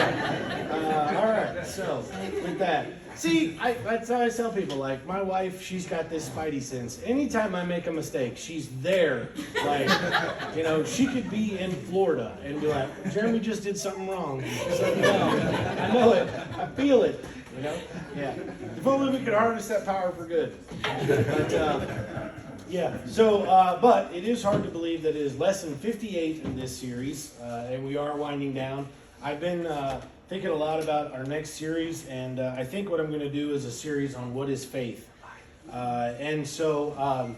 All right, so with that, see, that's how I tell people. Like my wife, she's got this spidey sense. Anytime I make a mistake, she's there. Like, she could be in Florida and be like, "Jeremy just did something wrong." It's like, no, I know it, I feel it. Yeah. If only we could harness that power for good. But, yeah, so, but it is hard to believe that it is lesson 58 in this series, and we are winding down. I've been thinking a lot about our next series, and I think what I'm going to do is a series on what is faith. And so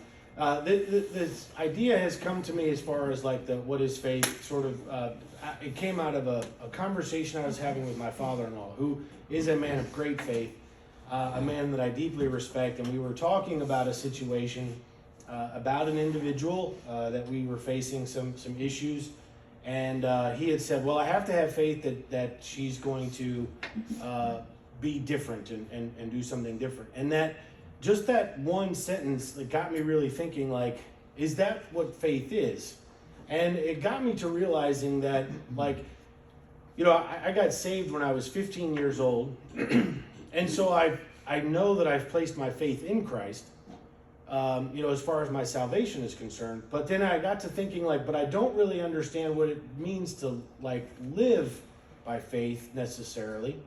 this idea has come to me as far as like the what is faith sort of, it came out of a conversation I was having with my father-in-law, who is a man of great faith, a man that I deeply respect, and we were talking about a situation about an individual that we were facing some issues, and he had said, well, I have to have faith that she's going to be different and do something different. And that just that one sentence that got me really thinking, like, is that what faith is? And it got me to realizing that, like, I got saved when I was 15 years old, and so I know that I've placed my faith in Christ, as far as my salvation is concerned. But then I got to thinking, but I don't really understand what it means to, live by faith necessarily.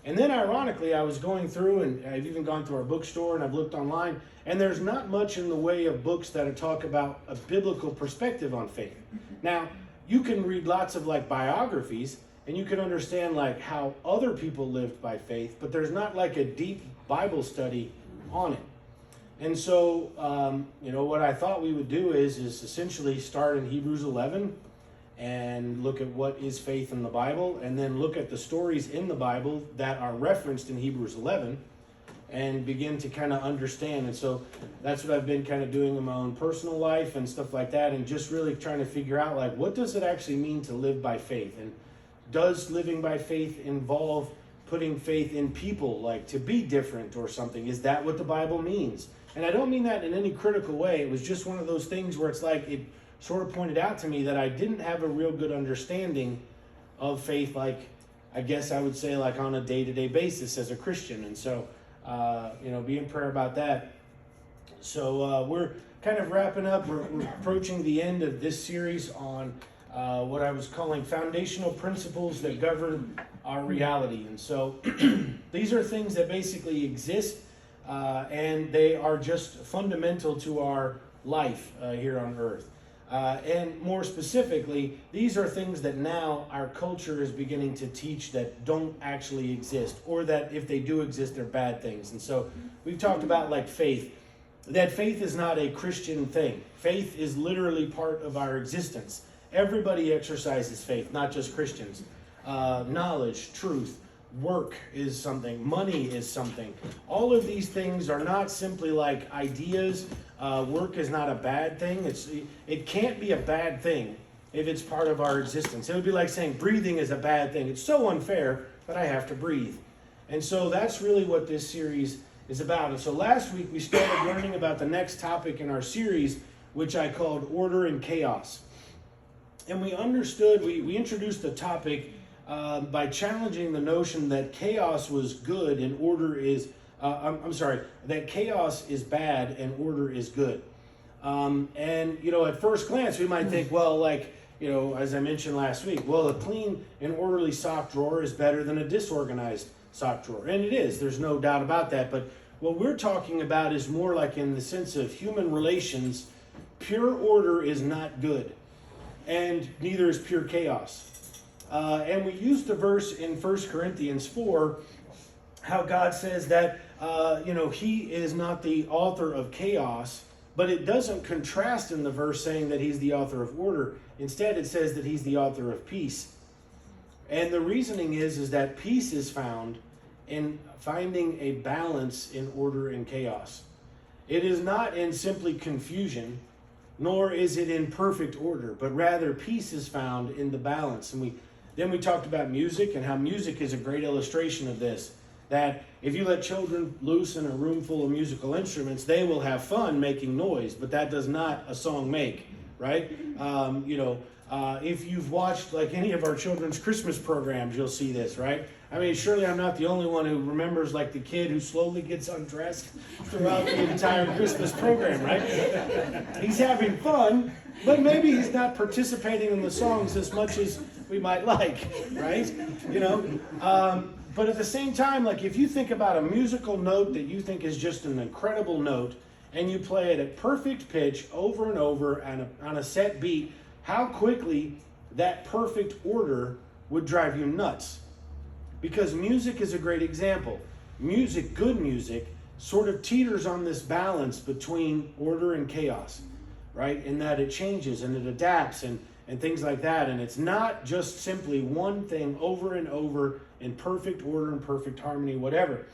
And then ironically, I was going through, and I've even gone to our bookstore, and I've looked online, and there's not much in the way of books that talk about a biblical perspective on faith. Now, you can read lots of, biographies, and you can understand, how other people lived by faith, but there's not, a deep Bible study on it. And so, what I thought we would do is essentially start in Hebrews 11 and look at what is faith in the Bible, and then look at the stories in the Bible that are referenced in Hebrews 11 and begin to kind of understand. And so that's what I've been kind of doing in my own personal life and stuff like that, and just really trying to figure out, what does it actually mean to live by faith? And does living by faith involve putting faith in people, to be different or something? Is that what the Bible means? And I don't mean that in any critical way. It was just one of those things where it's it sort of pointed out to me that I didn't have a real good understanding of faith, I guess I would say, on a day-to-day basis as a Christian. And so, be in prayer about that. So we're kind of wrapping up. We're approaching the end of this series on what I was calling foundational principles that govern our reality. And so these are things that basically exist, and they are just fundamental to our life here on earth. And more specifically, these are things that now our culture is beginning to teach that don't actually exist, or that if they do exist, they're bad things. And so we've talked about faith, that faith is not a Christian thing. Faith is literally part of our existence. Everybody exercises faith, not just Christians. Knowledge, truth, work is something, money is something. All of these things are not simply ideas. Work is not a bad thing. It can't be a bad thing if it's part of our existence. It would be like saying breathing is a bad thing. It's so unfair, but I have to breathe. And so that's really what this series is about. And so last week we started learning about the next topic in our series, which I called order and chaos. And we introduced the topic by challenging the notion that chaos was good and order is, that chaos is bad and order is good. And, at first glance, we might think, well, as I mentioned last week, well, a clean and orderly sock drawer is better than a disorganized sock drawer. And it is, there's no doubt about that. But what we're talking about is more in the sense of human relations. Pure order is not good, and neither is pure chaos. And we used the verse in 1 Corinthians 4, how God says that, he is not the author of chaos, but it doesn't contrast in the verse saying that he's the author of order. Instead, it says that he's the author of peace. And the reasoning is that peace is found in finding a balance in order and chaos. It is not in simply confusion, nor is it in perfect order, but rather peace is found in the balance. And then we talked about music, and how music is a great illustration of this. That if you let children loose in a room full of musical instruments, they will have fun making noise, but that does not a song make, right? If you've watched like any of our children's Christmas programs, you'll see this, right? I mean, surely I'm not the only one who remembers like the kid who slowly gets undressed throughout the entire Christmas program, right? He's having fun, but maybe he's not participating in the songs as much as we might like, right? You know, but at the same time, like if you think about a musical note that you think is just an incredible note, and you play it at perfect pitch over and over on a set beat, how quickly that perfect order would drive you nuts. Because music is a great example. Music, good music, sort of teeters on this balance between order and chaos, right? In that it changes and it adapts and things like that. And it's not just simply one thing over and over in perfect order and perfect harmony, whatever.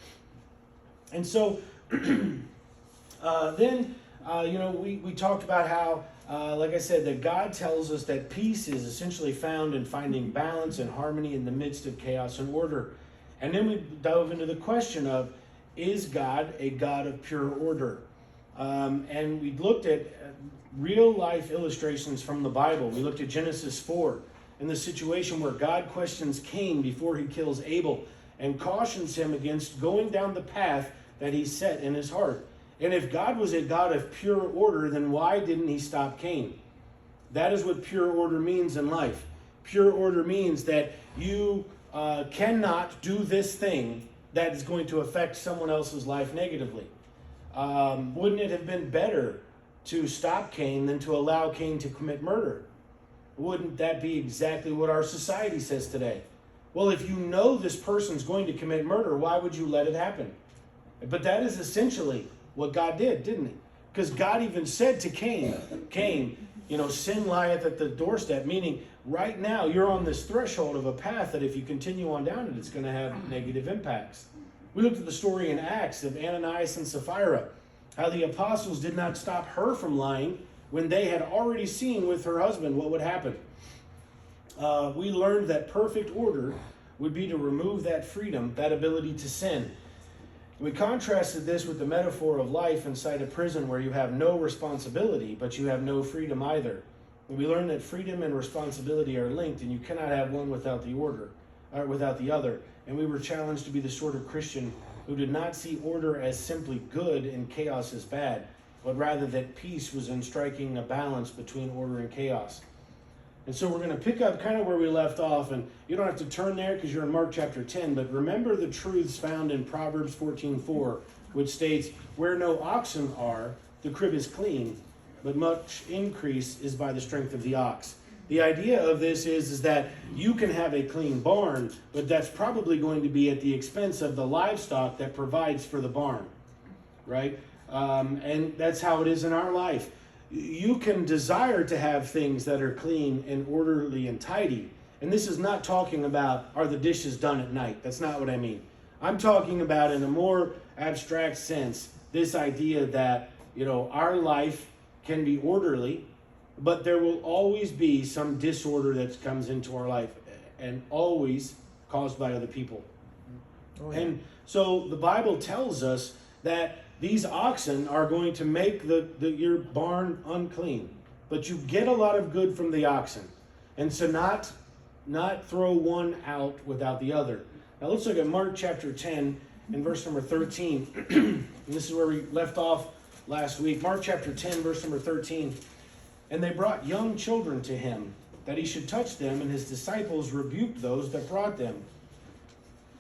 And so we talked about how, like I said, that God tells us that peace is essentially found in finding balance and harmony in the midst of chaos and order. And then we dove into the question of, is God a God of pure order? And we looked at real life illustrations from the Bible. We looked at Genesis 4 and the situation where God questions Cain before he kills Abel and cautions him against going down the path that he set in his heart. And if God was a God of pure order, then why didn't he stop Cain? That is what pure order means in life. Pure order means that you cannot do this thing that is going to affect someone else's life negatively. Wouldn't it have been better to stop Cain than to allow Cain to commit murder? Wouldn't that be exactly what our society says today? Well, if you know this person's going to commit murder, why would you let it happen? But that is essentially what God did, didn't he? Because God even said to Cain, sin lieth at the doorstep, meaning right now you're on this threshold of a path that if you continue on down it, it's going to have negative impacts. We looked at the story in Acts of Ananias and Sapphira, how the apostles did not stop her from lying when they had already seen with her husband what would happen. We learned that perfect order would be to remove that freedom, that ability to sin. We contrasted this with the metaphor of life inside a prison where you have no responsibility, but you have no freedom either. And we learned that freedom and responsibility are linked, and you cannot have one without the other. And we were challenged to be the sort of Christian who did not see order as simply good and chaos as bad, but rather that peace was in striking a balance between order and chaos. And so we're going to pick up kind of where we left off, and you don't have to turn there because you're in Mark chapter 10, but remember the truths found in Proverbs 14:4, which states, where no oxen are, the crib is clean, but much increase is by the strength of the ox. The idea of this is that you can have a clean barn, but that's probably going to be at the expense of the livestock that provides for the barn, right? And that's how it is in our life. You can desire to have things that are clean and orderly and tidy. And this is not talking about, are the dishes done at night? That's not what I mean. I'm talking about, in a more abstract sense, this idea that, our life can be orderly, but there will always be some disorder that comes into our life, and always caused by other people. Oh, yeah. And so the Bible tells us that these oxen are going to make your barn unclean. But you get a lot of good from the oxen. And so not throw one out without the other. Now let's look at Mark chapter 10 and verse number 13. And this is where we left off last week. Mark chapter 10, verse number 13. And they brought young children to him, that he should touch them, and his disciples rebuked those that brought them.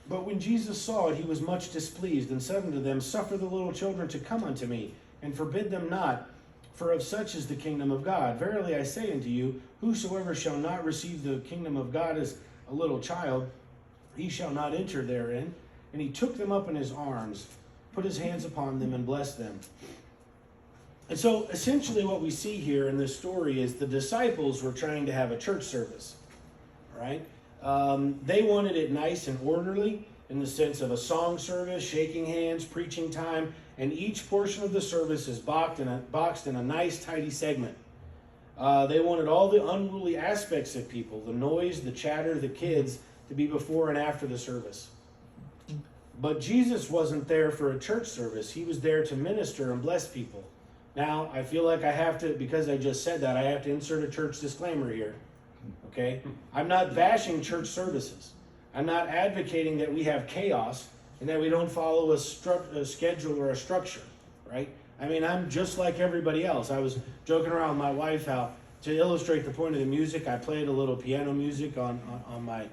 But when Jesus saw it, he was much displeased, and said unto them, suffer the little children to come unto me, and forbid them not, for of such is the kingdom of God. Verily I say unto you, whosoever shall not receive the kingdom of God as a little child, he shall not enter therein. And he took them up in his arms, put his hands upon them, and blessed them. And so essentially what we see here in this story is the disciples were trying to have a church service, right? They wanted it nice and orderly in the sense of a song service, shaking hands, preaching time, and each portion of the service is boxed in a nice, tidy segment. They wanted all the unruly aspects of people, the noise, the chatter, the kids, to be before and after the service. But Jesus wasn't there for a church service. He was there to minister and bless people. Now, I feel like I have to, because I just said that, I have to insert a church disclaimer here. okay? I'm not bashing church services. I'm not advocating that we have chaos and that we don't follow a schedule or a structure, right? I mean, I'm just like everybody else. I was joking around with my wife how, to illustrate the point of the music, I played a little piano music on my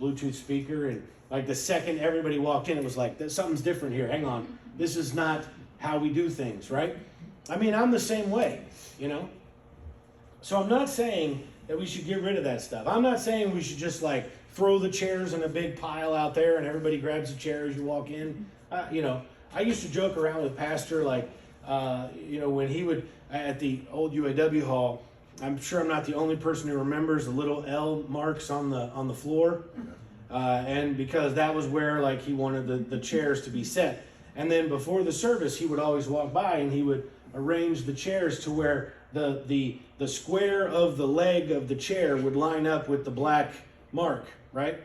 Bluetooth speaker, and like the second everybody walked in, it was like, something's different here. Hang on. This is not how we do things, right? I mean, I'm the same way, you know? So I'm not saying that we should get rid of that stuff. I'm not saying we should just like throw the chairs in a big pile out there and everybody grabs a chair as you walk in. You know, I used to joke around with Pastor, like, you know, when he would, at the old UAW hall, I'm sure I'm not the only person who remembers the little L marks on the floor. And because that was where like he wanted the chairs to be set. And then before the service, he would always walk by and he would arrange the chairs to where the square of the leg of the chair would line up with the black mark, right?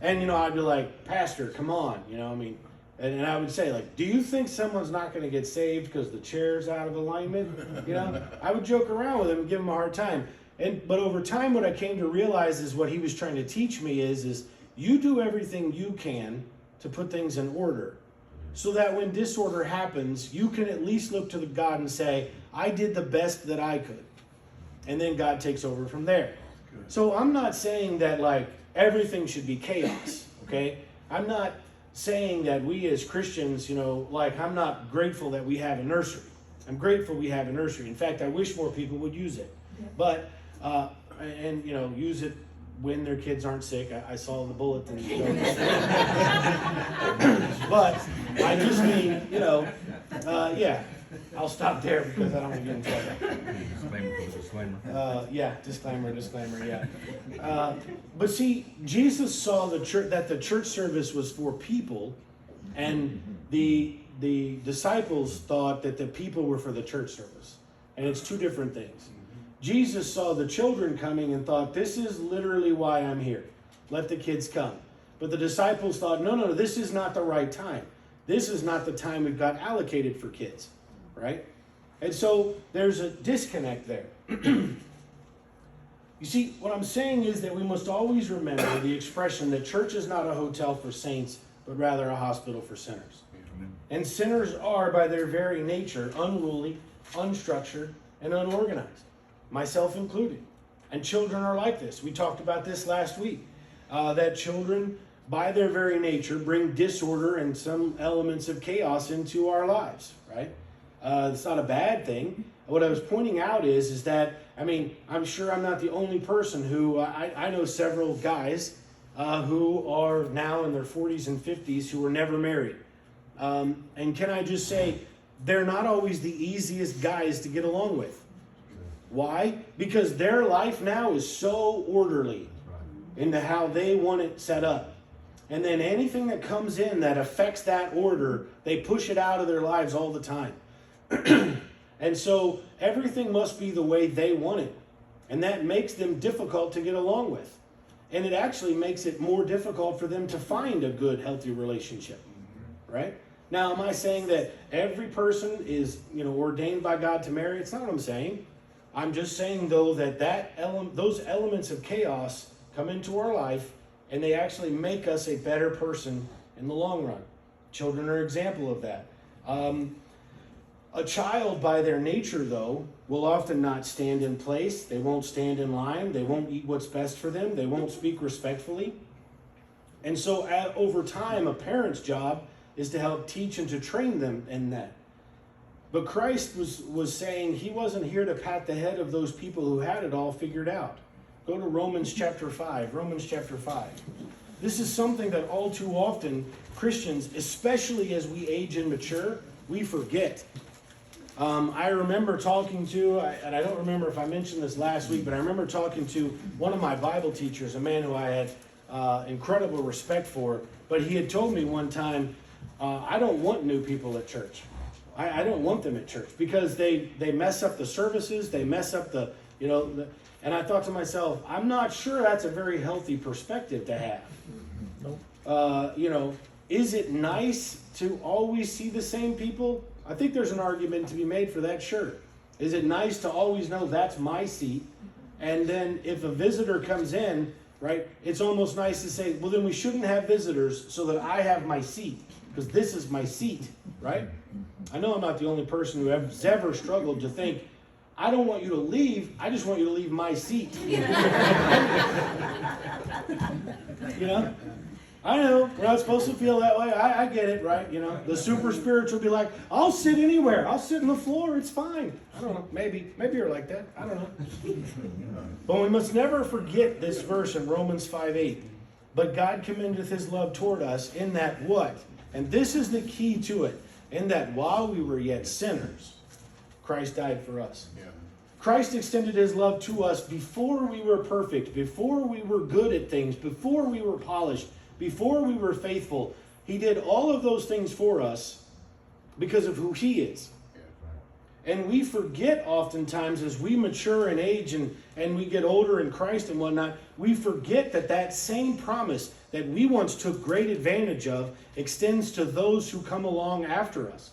And, you know, I'd be like, Pastor, come on, you know, I mean, and I would say, like, do you think someone's not going to get saved because the chair's out of alignment? You know, I would joke around with him and give him a hard time. But over time, what I came to realize is what he was trying to teach me is you do everything you can to put things in order, so that when disorder happens, you can at least look to the God and say, I did the best that I could. And then God takes over from there. So I'm not saying that like everything should be chaos, okay? I'm not saying that we as Christians, you know, like I'm not grateful that we have a nursery. I'm grateful we have a nursery. In fact, I wish more people would use it. But, and you know, use it when their kids aren't sick. I saw the bulletin. But I just mean, you know, yeah, I'll stop there because I don't want to get in trouble. Disclaimer. Yeah, disclaimer, yeah. But see, Jesus saw that the church service was for people, and the disciples thought that the people were for the church service. And it's two different things. Jesus saw the children coming and thought, this is literally why I'm here. Let the kids come. But the disciples thought, no, this is not the right time. This is not the time we've got allocated for kids, right? And so there's a disconnect there. You see, what I'm saying is that we must always remember the expression that church is not a hotel for saints, but rather a hospital for sinners. Amen. And sinners are, by their very nature, unruly, unstructured, and unorganized. Myself included. And children are like this. We talked about this last week. That children, by their very nature, bring disorder and some elements of chaos into our lives, right? It's not a bad thing. What I was pointing out is that, I mean, I'm sure I'm not the only person who, I know several guys who are now in their 40s and 50s who were never married. And can I just say, they're not always the easiest guys to get along with. Why? Because their life now is so orderly into how they want it set up. And then anything that comes in that affects that order, they push it out of their lives all the time. And so everything must be the way they want it. And that makes them difficult to get along with. And it actually makes it more difficult for them to find a good, healthy relationship. Right? Now, am I saying that every person is, you know, ordained by God to marry? It's not what I'm saying. I'm just saying, though, that those elements of chaos come into our life, and they actually make us a better person in the long run. Children are an example of that. A child, by their nature, though, will often not stand in place. They won't stand in line. They won't eat what's best for them. They won't speak respectfully. And so over time, a parent's job is to help teach and to train them in that. But Christ was saying he wasn't here to pat the head of those people who had it all figured out. Go to Romans chapter 5. Romans chapter 5. This is something that all too often Christians, especially as we age and mature, we forget. I remember talking to, and I don't remember if I mentioned this last week, but I remember talking to one of my Bible teachers, a man who I had incredible respect for, but he had told me one time, I don't want new people at church. I don't want them at church because they mess up the services, they mess up the, you know, and I thought to myself, I'm not sure that's a very healthy perspective to have. You know, is it nice to always see the same people? I think there's an argument to be made for that, sure. Is it nice to always know that's my seat And then if a visitor comes in, right, it's almost nice to say, well, then we shouldn't have visitors so that I have my seat, because this is my seat, right? I know I'm not the only person who has ever struggled to think, I don't want you to leave, I just want you to leave my seat. You know? I know, we're not supposed to feel that way. I get it, right? You know, the super spiritual be like, I'll sit anywhere. I'll sit on the floor. It's fine. I don't know. Maybe you're like that. I don't know. But we must never forget this verse in Romans 5:8. But God commendeth his love toward us in that what? And this is the key to it. In that while we were yet sinners, Christ died for us. Yeah. Christ extended his love to us before we were perfect, before we were good at things, before we were polished, before we were faithful. He did all of those things for us because of who he is. And we forget oftentimes as we mature in age and we get older in Christ and whatnot, we forget that that same promise that we once took great advantage of extends to those who come along after us.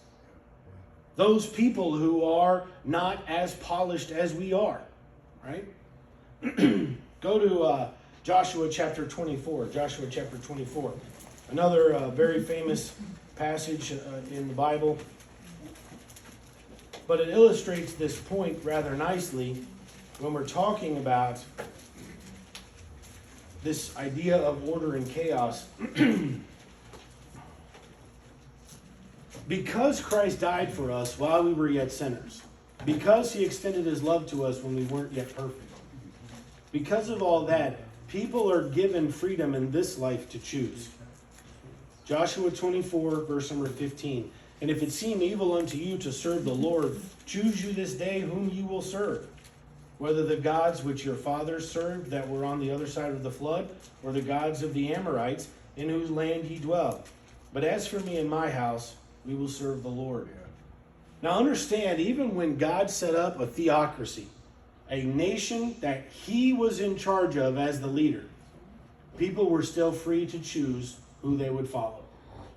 Those people who are not as polished as we are, right? Go to Joshua chapter 24. Joshua chapter 24. Another very famous passage in the Bible. But it illustrates this point rather nicely when we're talking about this idea of order and chaos. Because Christ died for us while we were yet sinners, because he extended his love to us when we weren't yet perfect, because of all that, people are given freedom in this life to choose. Joshua 24, verse number 15. And if it seem evil unto you to serve the Lord, choose you this day whom you will serve, whether the gods which your fathers served that were on the other side of the flood, or the gods of the Amorites in whose land ye dwell. But as for me and my house, we will serve the Lord. Now understand, even when God set up a theocracy, a nation that he was in charge of as the leader, people were still free to choose who they would follow.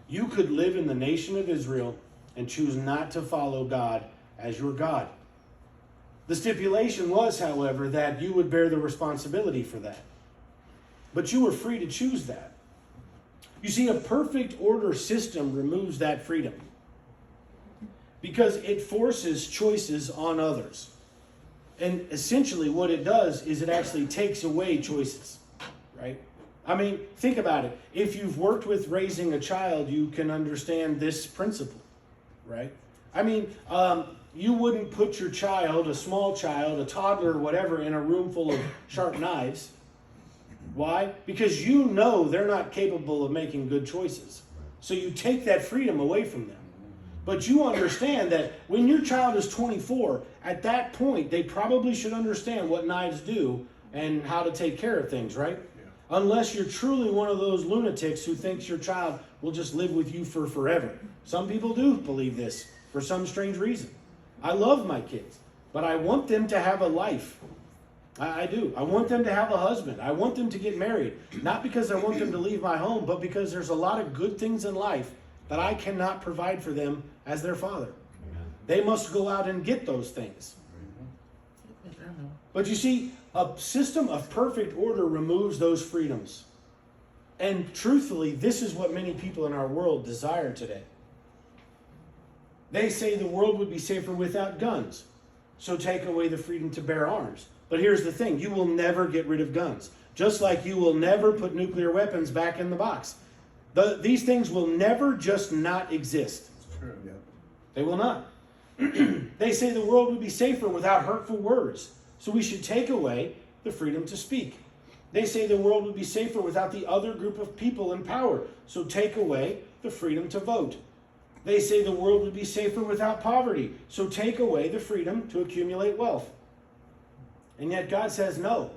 You could live in the nation of Israel and choose not to follow God as your God. The stipulation was, however, that you would bear the responsibility for that. But you were free to choose that. You see, a perfect order system removes that freedom because it forces choices on others. And essentially what it does is it actually takes away choices, right? I mean, think about it. If you've worked with raising a child, you can understand this principle, right? I mean, you wouldn't put your child, a small child, a toddler, whatever, in a room full of sharp knives. Why? Because you know they're not capable of making good choices. So you take that freedom away from them. But you understand that when your child is 24, at that point, they probably should understand what knives do and how to take care of things, right? Unless you're truly one of those lunatics who thinks your child will just live with you for forever. Some people do believe this for some strange reason. I love my kids, but I want them to have a life. I do. I want them to have a husband. I want them to get married. Not because I want them to leave my home, but because there's a lot of good things in life that I cannot provide for them as their father. They must go out and get those things. But you see, a system of perfect order removes those freedoms. And truthfully, this is what many people in our world desire today. They say the world would be safer without guns, so take away the freedom to bear arms. But here's the thing, you will never get rid of guns. Just like you will never put nuclear weapons back in the box. These things will never just not exist. It's true, yeah. They will not. They say the world would be safer without hurtful words. So we should take away the freedom to speak. They say the world would be safer without the other group of people in power. So take away the freedom to vote. They say the world would be safer without poverty. So take away the freedom to accumulate wealth. And yet God says no.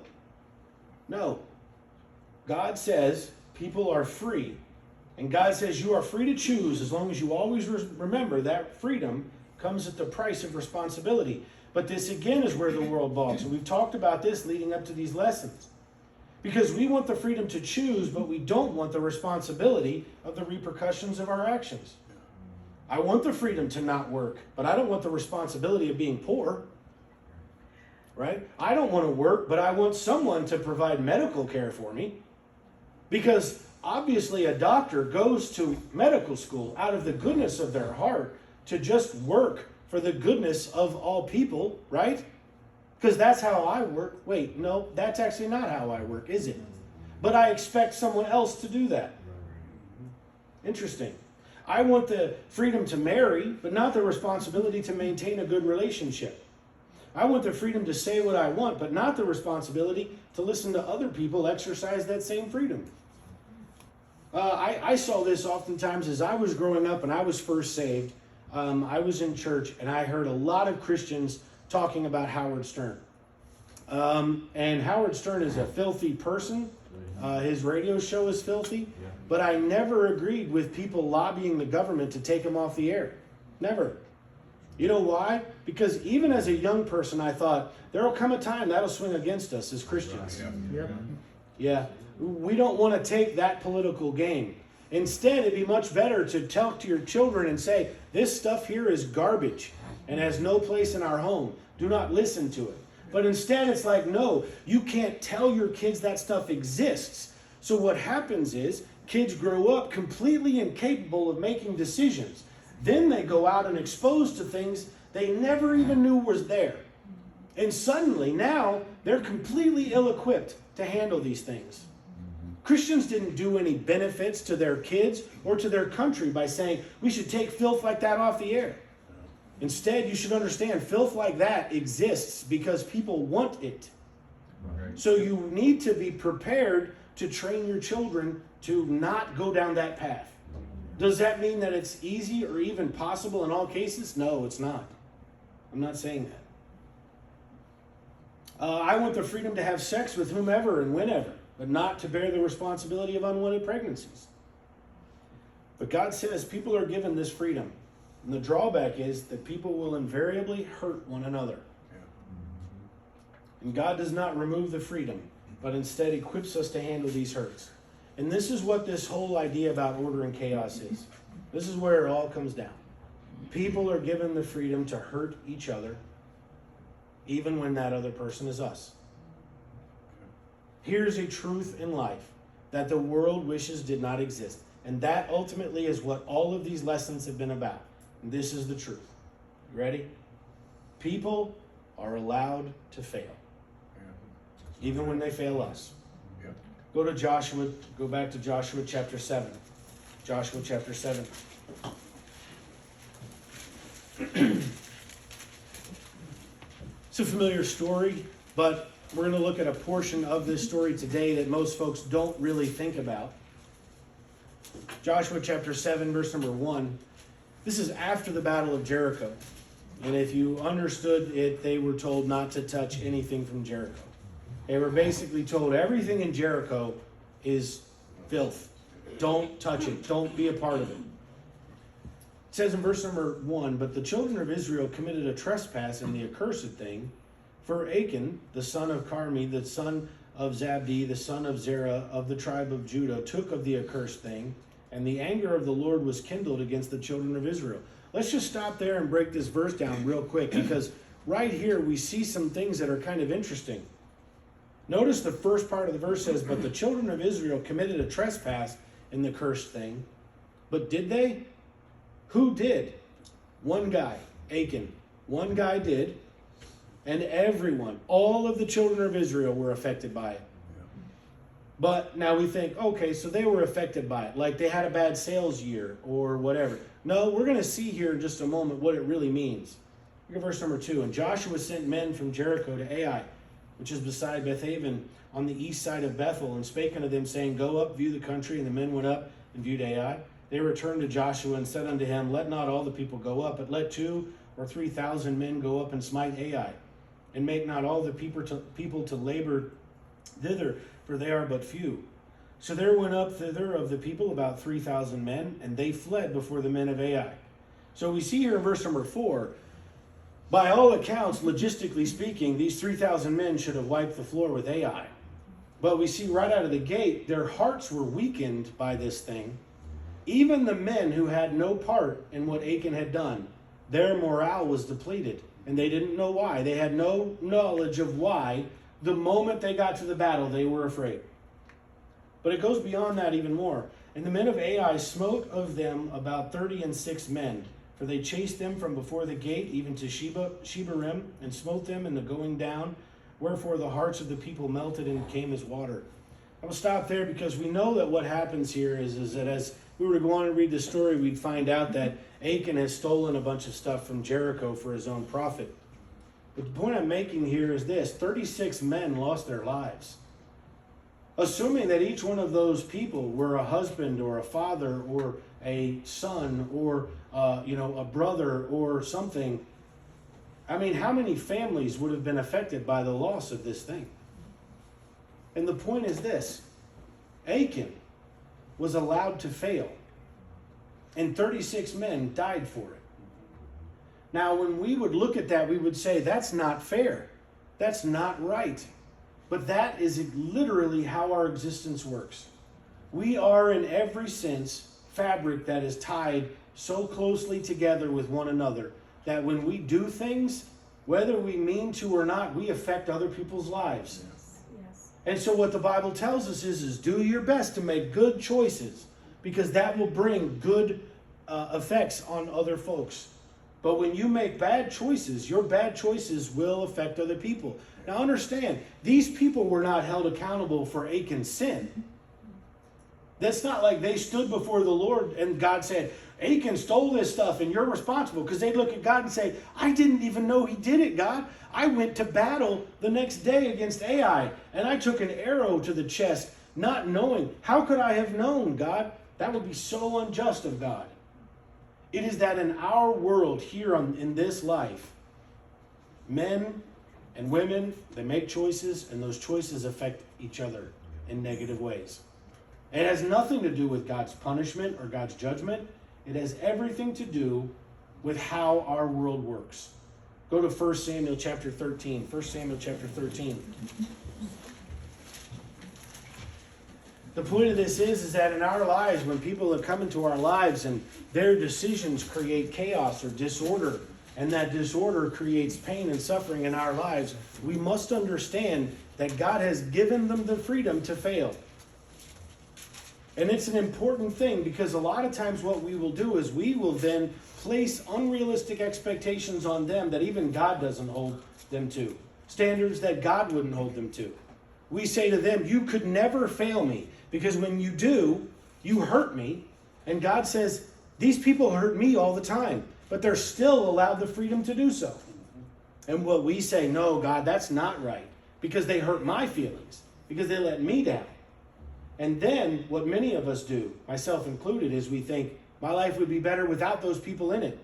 No. God says people are free. And God says you are free to choose as long as you always remember that freedom comes at the price of responsibility. But this again is where the world balks. And we've talked about this leading up to these lessons. Because we want the freedom to choose, but we don't want the responsibility of the repercussions of our actions. I want the freedom to not work, but I don't want the responsibility of being poor. right? I don't want to work, but I want someone to provide medical care for me. Because obviously a doctor goes to medical school out of the goodness of their heart to just work for the goodness of all people, right? Because that's how I work. Wait, no, that's actually not how I work, is it? But I expect someone else to do that. Interesting. I want the freedom to marry, but not the responsibility to maintain a good relationship. I want the freedom to say what I want, but not the responsibility to listen to other people exercise that same freedom. I saw this oftentimes as I was growing up and I was first saved. I was in church and I heard a lot of Christians talking about Howard Stern. And Howard Stern is a filthy person. His radio show is filthy. But I never agreed with people lobbying the government to take him off the air. Never. You know why? Because even as a young person, I thought, there will come a time that'll swing against us as Christians. Yeah. We don't want to take that political game. Instead, it'd be much better to talk to your children and say, this stuff here is garbage and has no place in our home. Do not listen to it. But instead, it's like, no, you can't tell your kids that stuff exists. So what happens is, kids grow up completely incapable of making decisions. Then they go out and exposed to things they never even knew was there. And suddenly, now, they're completely ill-equipped to handle these things. Christians didn't do any benefits to their kids or to their country by saying, we should take filth like that off the air. Instead, you should understand, filth like that exists because people want it. So you need to be prepared to train your children to not go down that path. Does that mean that it's easy or even possible in all cases? No, it's not. I'm not saying that. I want the freedom to have sex with whomever and whenever, but not to bear the responsibility of unwanted pregnancies. But God says people are given this freedom. And the drawback is that people will invariably hurt one another. And God does not remove the freedom, but instead equips us to handle these hurts. And this is what this whole idea about order and chaos is. This is where it all comes down. People are given the freedom to hurt each other, even when that other person is us. Here's a truth in life that the world wishes did not exist. And that ultimately is what all of these lessons have been about. And this is the truth. You ready? People are allowed to fail. Even when they fail us. Go to Joshua, go back to Joshua chapter 7. Joshua chapter 7. It's a familiar story, but we're going to look at a portion of this story today that most folks don't really think about. Joshua chapter 7, verse number 1. This is after the Battle of Jericho. And if you understood it, they were told not to touch anything from Jericho. They were basically told everything in Jericho is filth. Don't touch it. Don't be a part of it. It says in verse number 1, but the children of Israel committed a trespass in the accursed thing, for Achan, the son of Carmi, the son of Zabdi, the son of Zerah, of the tribe of Judah, took of the accursed thing, and the anger of the Lord was kindled against the children of Israel. Let's just stop there and break this verse down real quick, because right here we see some things that are kind of interesting. Notice the first part of the verse says, but the children of Israel committed a trespass in the cursed thing. But did they? Who did? One guy, Achan. One guy did. And everyone, all of the children of Israel were affected by it. But now we think, okay, so they were affected by it. Like they had a bad sales year or whatever. No, we're going to see here in just a moment what it really means. Look at verse number 2. And Joshua sent men from Jericho to Ai, which is beside Bethaven, on the east side of Bethel, and spake unto them, saying, go up, view the country. And the men went up and viewed Ai. They returned to Joshua and said unto him, let not all the people go up, but let 2,000 or 3,000 men go up and smite Ai, and make not all the people to labor thither, for they are but few. So there went up thither of the people about 3,000 men, and they fled before the men of Ai. So we see here in verse number 4, by all accounts, logistically speaking, these 3,000 men should have wiped the floor with Ai. But we see right out of the gate, their hearts were weakened by this thing. Even the men who had no part in what Achan had done, their morale was depleted. And they didn't know why. They had no knowledge of why. The moment they got to the battle, they were afraid. But it goes beyond that even more. And the men of Ai smote of them about 36 men, for they chased them from before the gate, even to Shebarim, and smote them in the going down. Wherefore the hearts of the people melted and came as water. I will stop there because we know that what happens here is that as we were to go on and read the story, we'd find out that Achan has stolen a bunch of stuff from Jericho for his own profit. But the point I'm making here is this: 36 men lost their lives. Assuming that each one of those people were a husband or a father or a son or a brother or something. I mean, how many families would have been affected by the loss of this thing? And the point is this: Achan was allowed to fail, and 36 men died for it. Now, when we would look at that, we would say, that's not fair. That's not right. But that is literally how our existence works. We are, in every sense, fabric that is tied so closely together with one another that when we do things, whether we mean to or not, we affect other people's lives. Yes. And so what the Bible tells us is do your best to make good choices, because that will bring good effects on other folks. But when you make bad choices, your bad choices will affect other people. Now understand, these people were not held accountable for Achan's sin. That's not like they stood before the Lord and God said, Achan stole this stuff and you're responsible. Because they'd look at God and say, I didn't even know he did it, God. I went to battle the next day against Ai and I took an arrow to the chest, not knowing. How could I have known, God? That would be so unjust of God. It is that in our world here in this life, men and women, they make choices, and those choices affect each other in negative ways. It has nothing to do with God's punishment or God's judgment. It has everything to do with how our world works. Go to 1 Samuel chapter 13. 1 Samuel chapter 13. The point of this is that in our lives, when people have come into our lives and their decisions create chaos or disorder, and that disorder creates pain and suffering in our lives, we must understand that God has given them the freedom to fail. And it's an important thing, because a lot of times what we will do is we will then place unrealistic expectations on them that even God doesn't hold them to. Standards that God wouldn't hold them to. We say to them, you could never fail me, because when you do, you hurt me. And God says, these people hurt me all the time, but they're still allowed the freedom to do so. And what we say, no, God, that's not right, because they hurt my feelings, because they let me down. And then what many of us do, myself included, is we think, my life would be better without those people in it.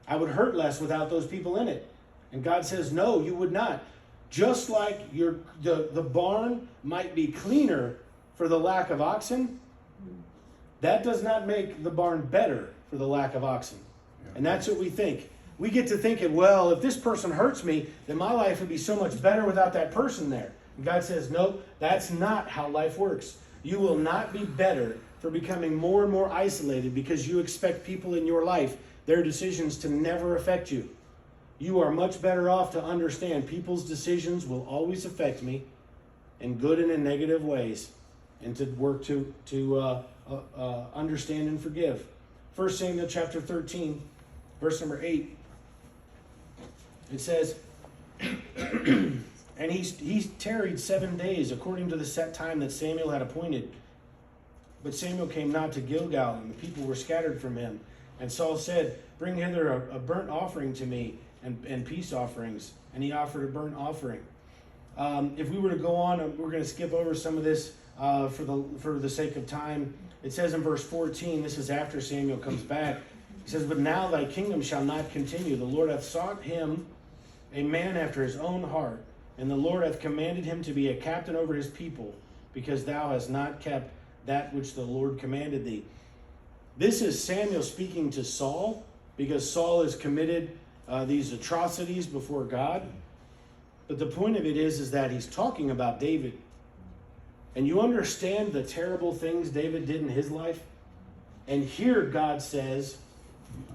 I would hurt less without those people in it. And God says, no, you would not. Just like the barn might be cleaner for the lack of oxen, that does not make the barn better for the lack of oxen. Yeah. And that's what we think. We get to thinking, well, if this person hurts me, then my life would be so much better without that person there. And God says, nope, that's not how life works. You will not be better for becoming more and more isolated because you expect people in your life, their decisions, to never affect you. You are much better off to understand people's decisions will always affect me in good and in negative ways, and to work to understand and forgive. 1 Samuel chapter 13, verse number 8. It says, and he tarried 7 days according to the set time that Samuel had appointed. But Samuel came not to Gilgal, and the people were scattered from him. And Saul said, bring hither a burnt offering to me, and peace offerings. And he offered a burnt offering. If we were to go on, we're going to skip over some of this for the sake of time. It says in verse 14, this is after Samuel comes back. He says, but now thy kingdom shall not continue. The Lord hath sought him a man after his own heart, and the Lord hath commanded him to be a captain over his people, because thou hast not kept that which the Lord commanded thee. This is Samuel speaking to Saul, because Saul has committed these atrocities before God. But the point of it is that he's talking about David. And you understand the terrible things David did in his life? And here God says,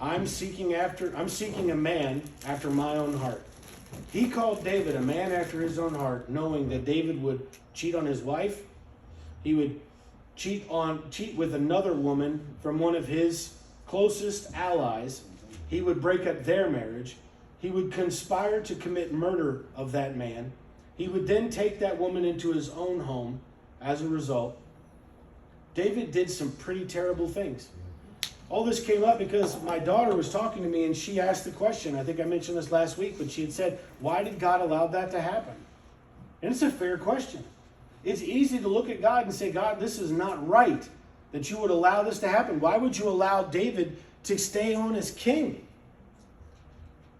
I'm seeking a man after my own heart. He called David a man after his own heart, knowing that David would cheat on his wife. He would cheat with another woman from one of his closest allies. He would break up their marriage. He would conspire to commit murder of that man. He would then take that woman into his own home as a result. David did some pretty terrible things. All this came up because my daughter was talking to me and she asked the question. I think I mentioned this last week, but she had said, why did God allow that to happen? And it's a fair question. It's easy to look at God and say, God, this is not right that you would allow this to happen. Why would you allow David to stay on as king?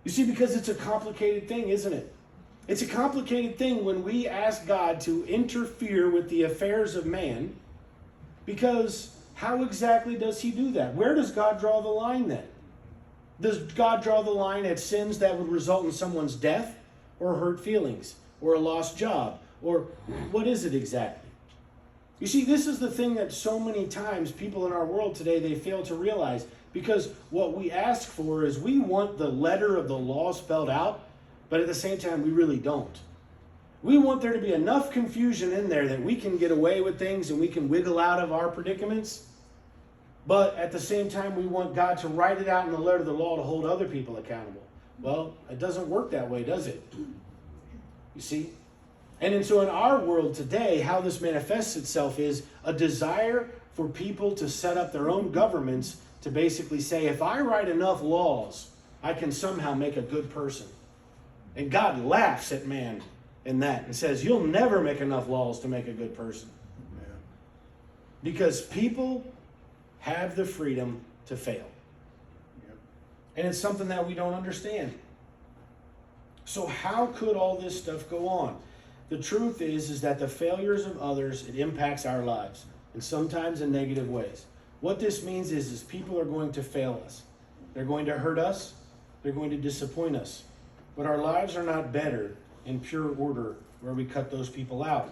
You see, because it's a complicated thing, isn't it? It's a complicated thing when we ask God to interfere with the affairs of man, because how exactly does he do that? Where does God draw the line then? Does God draw the line at sins that would result in someone's death, or hurt feelings, or a lost job, or what is it exactly? You see, this is the thing that so many times people in our world today, they fail to realize, because what we ask for is we want the letter of the law spelled out, but at the same time, we really don't. We want there to be enough confusion in there that we can get away with things and we can wiggle out of our predicaments. But at the same time, we want God to write it out in the letter of the law to hold other people accountable. Well, it doesn't work that way, does it? You see? And so in our world today, how this manifests itself is a desire for people to set up their own governments to basically say, if I write enough laws, I can somehow make a good person. And God laughs at man in that and says, you'll never make enough laws to make a good person. Yeah. Because people have the freedom to fail. Yep. And it's something that we don't understand. So how could all this stuff go on? The truth is that the failures of others, it impacts our lives, and sometimes in negative ways. What this means is people are going to fail us. They're going to hurt us. They're going to disappoint us. But our lives are not better in pure order where we cut those people out.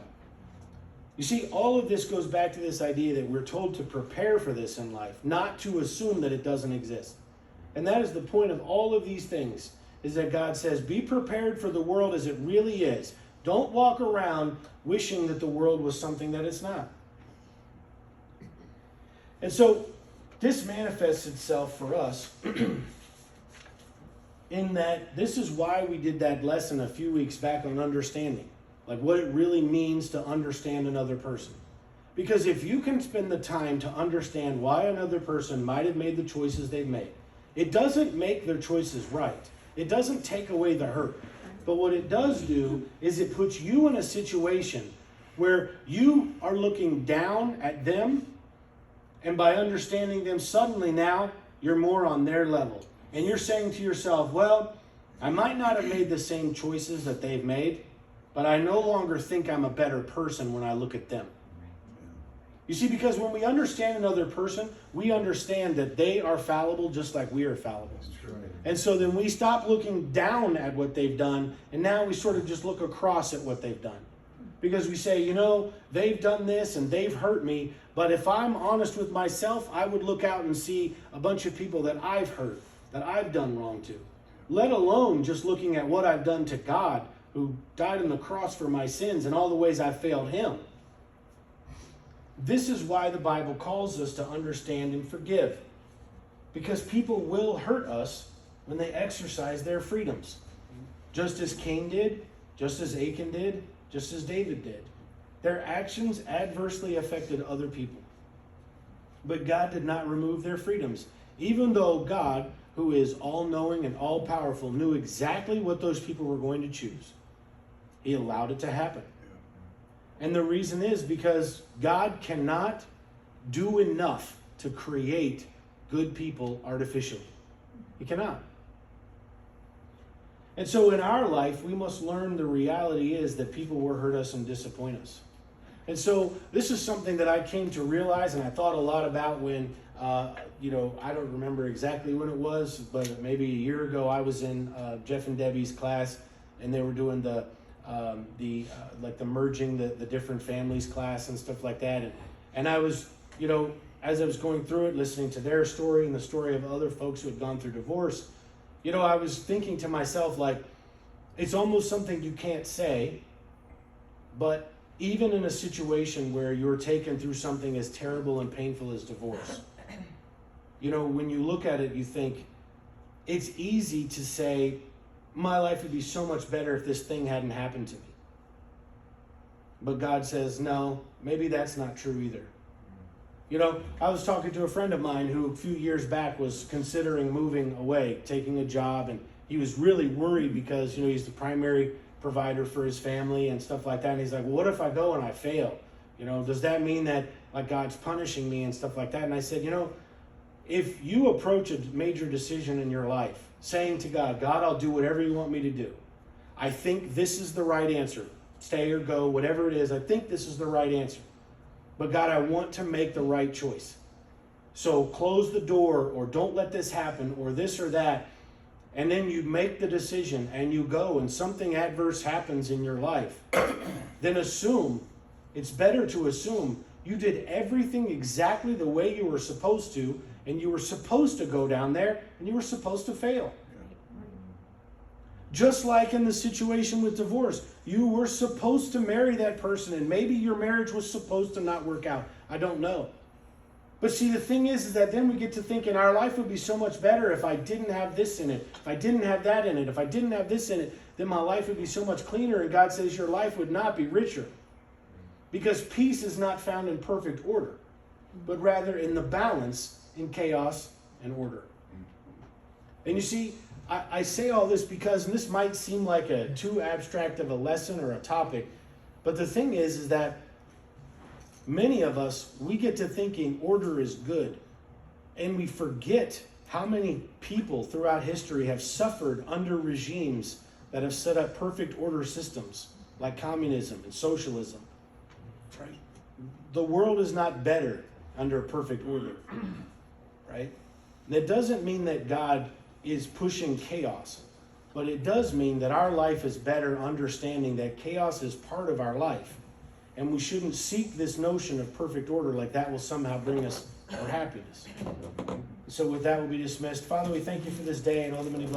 You see, all of this goes back to this idea that we're told to prepare for this in life, not to assume that it doesn't exist. And that is the point of all of these things, is that God says, be prepared for the world as it really is. Don't walk around wishing that the world was something that it's not. And so this manifests itself for us in that this is why we did that lesson a few weeks back on understanding, like what it really means to understand another person. Because if you can spend the time to understand why another person might have made the choices they've made, it doesn't make their choices right. It doesn't take away the hurt. But what it does do is it puts you in a situation where you are looking down at them, and by understanding them, suddenly now you're more on their level. And you're saying to yourself, well, I might not have made the same choices that they've made, but I no longer think I'm a better person when I look at them. You see, because when we understand another person, we understand that they are fallible just like we are fallible. Right. And so then we stop looking down at what they've done, and now we sort of just look across at what they've done. Because we say, you know, they've done this and they've hurt me, but if I'm honest with myself, I would look out and see a bunch of people that I've hurt, that I've done wrong to. Let alone just looking at what I've done to God, who died on the cross for my sins and all the ways I failed him. This is why the Bible calls us to understand and forgive. Because people will hurt us when they exercise their freedoms. Just as Cain did, just as Achan did, just as David did. Their actions adversely affected other people. But God did not remove their freedoms. Even though God, who is all-knowing and all-powerful, knew exactly what those people were going to choose, he allowed it to happen. And the reason is because God cannot do enough to create good people artificially. He cannot. And so in our life, we must learn the reality is that people will hurt us and disappoint us. And so this is something that I came to realize, and I thought a lot about when, I don't remember exactly when it was, but maybe a year ago, I was in Jeff and Debbie's class, and they were doing the merging the different families class and stuff like that. And I was, as I was going through it, listening to their story and the story of other folks who had gone through divorce, I was thinking to myself, like, it's almost something you can't say, but even in a situation where you're taken through something as terrible and painful as divorce, when you look at it, you think, it's easy to say, my life would be so much better if this thing hadn't happened to me. But God says, no, maybe that's not true either. I was talking to a friend of mine who a few years back was considering moving away, taking a job, and he was really worried because, he's the primary provider for his family and stuff like that. And he's like, well, what if I go and I fail? Does that mean that like God's punishing me and stuff like that? And I said, if you approach a major decision in your life saying to God, God, I'll do whatever you want me to do. I think this is the right answer. Stay or go, whatever it is. I think this is the right answer. But God, I want to make the right choice. So close the door, or don't let this happen, or this or that. And then you make the decision and you go and something adverse happens in your life. Then it's better to assume you did everything exactly the way you were supposed to, and you were supposed to go down there, and you were supposed to fail. Just like in the situation with divorce, you were supposed to marry that person, and maybe your marriage was supposed to not work out. I don't know. But see, the thing is that then we get to thinking our life would be so much better if I didn't have this in it, if I didn't have that in it, if I didn't have this in it, then my life would be so much cleaner, and God says your life would not be richer. Because peace is not found in perfect order, but rather in the balance in chaos and order. And you see, I say all this because, and this might seem like a too abstract of a lesson or a topic, but the thing is that many of us, we get to thinking order is good, and we forget how many people throughout history have suffered under regimes that have set up perfect order systems like communism and socialism. Right? The world is not better under perfect order, right? That doesn't mean that God is pushing chaos, but it does mean that our life is better understanding that chaos is part of our life, and we shouldn't seek this notion of perfect order like that will somehow bring us our happiness. So with that, we'll be dismissed. Father, we thank you for this day and all the many blessings.